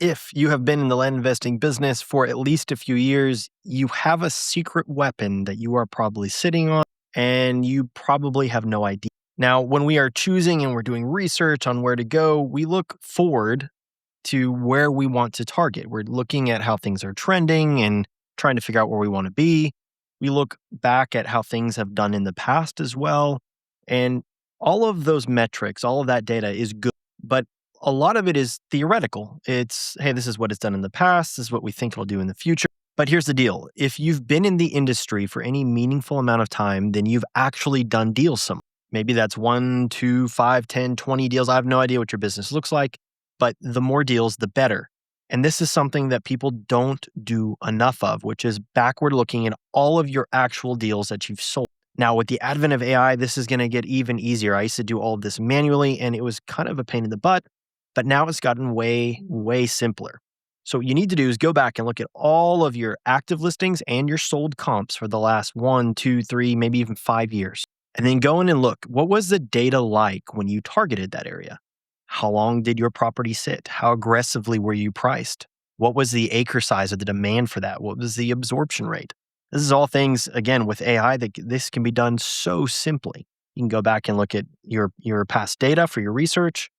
If you have been in the land investing business for at least a few years, you have a secret weapon that you are probably sitting on and you probably have no idea. Now, when we are choosing and we're doing research on where to go, we look forward to where we want to target. We're looking at how things are trending and trying to figure out where we want to be. We look back at how things have done in the past as well. And all of those metrics, all of that data is good, but a lot of it is theoretical. It's, hey, this is what it's done in the past. This is what we think it'll do in the future. But here's the deal. If you've been in the industry for any meaningful amount of time, then you've actually done deals somewhere. Maybe that's 1, 2, 5, 10, 20 deals. I have no idea what your business looks like, but the more deals, the better. And this is something that people don't do enough of, which is backward looking at all of your actual deals that you've sold. Now, with the advent of AI, this is going to get even easier. I used to do all of this manually, and it was kind of a pain in the butt. But now it's gotten way, way simpler. So what you need to do is go back and look at all of your active listings and your sold comps for the last 1, 2, 3, maybe even 5 years. And then go in and look, what was the data like when you targeted that area? How long did your property sit? How aggressively were you priced? What was the acre size or the demand for that? What was the absorption rate? This is all things, again, with AI, that this can be done so simply. You can go back and look at your past data for your research.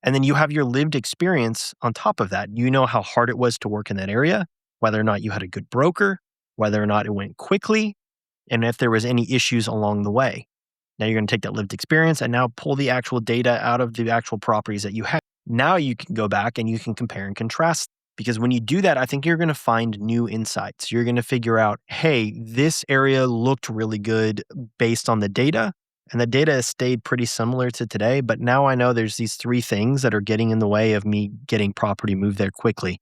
And then you have your lived experience on top of that. You know how hard it was to work in that area, whether or not you had a good broker, whether or not it went quickly, and if there was any issues along the way. Now you're going to take that lived experience and now pull the actual data out of the actual properties that you have. Now you can go back and you can compare and contrast. Because when you do that, I think you're going to find new insights. You're going to figure out, hey, this area looked really good based on the data. And the data has stayed pretty similar to today, but now I know there's these 3 things that are getting in the way of me getting property moved there quickly.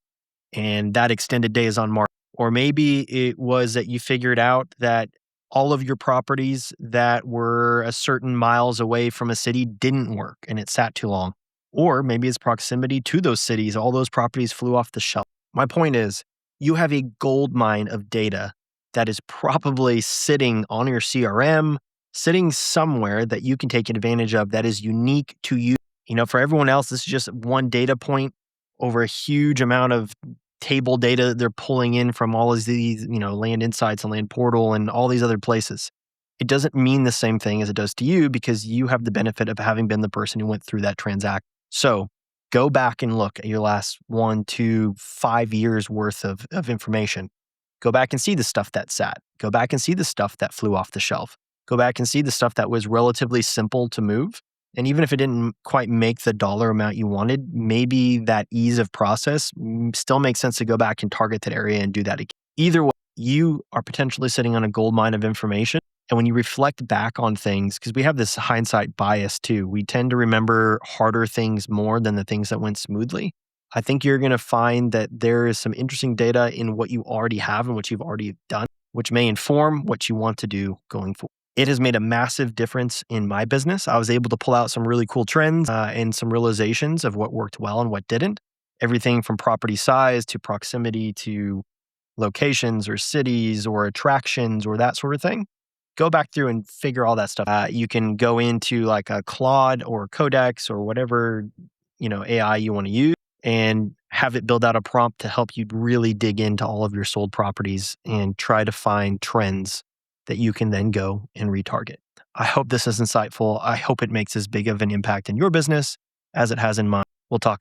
And that extended days on market. Or maybe it was that you figured out that all of your properties that were a certain miles away from a city didn't work and it sat too long. Or maybe it's proximity to those cities. All those properties flew off the shelf. My point is, you have a gold mine of data that is probably sitting on your CRM, sitting somewhere that you can take advantage of that is unique to you. You know, for everyone else, this is just one data point over a huge amount of table data that they're pulling in from all of these, Land Insights and Land Portal and all these other places. It doesn't mean the same thing as it does to you because you have the benefit of having been the person who went through that transaction. So go back and look at your last 1, 2, 5 years worth of information. Go back and see the stuff that sat. Go back and see the stuff that flew off the shelf. Go back and see the stuff that was relatively simple to move. And even if it didn't quite make the dollar amount you wanted, maybe that ease of process still makes sense to go back and target that area and do that again. Either way, you are potentially sitting on a gold mine of information. And when you reflect back on things, because we have this hindsight bias too, we tend to remember harder things more than the things that went smoothly. I think you're going to find that there is some interesting data in what you already have and what you've already done, which may inform what you want to do going forward. It has made a massive difference in my business. I was able to pull out some really cool trends and some realizations of what worked well and what didn't. Everything from property size to proximity to locations or cities or attractions or that sort of thing. Go back through and figure all that stuff. You can go into like a Claude or Codex or whatever AI you want to use and have it build out a prompt to help you really dig into all of your sold properties and try to find trends that you can then go and retarget. I hope this is insightful. I hope it makes as big of an impact in your business as it has in mine. We'll talk.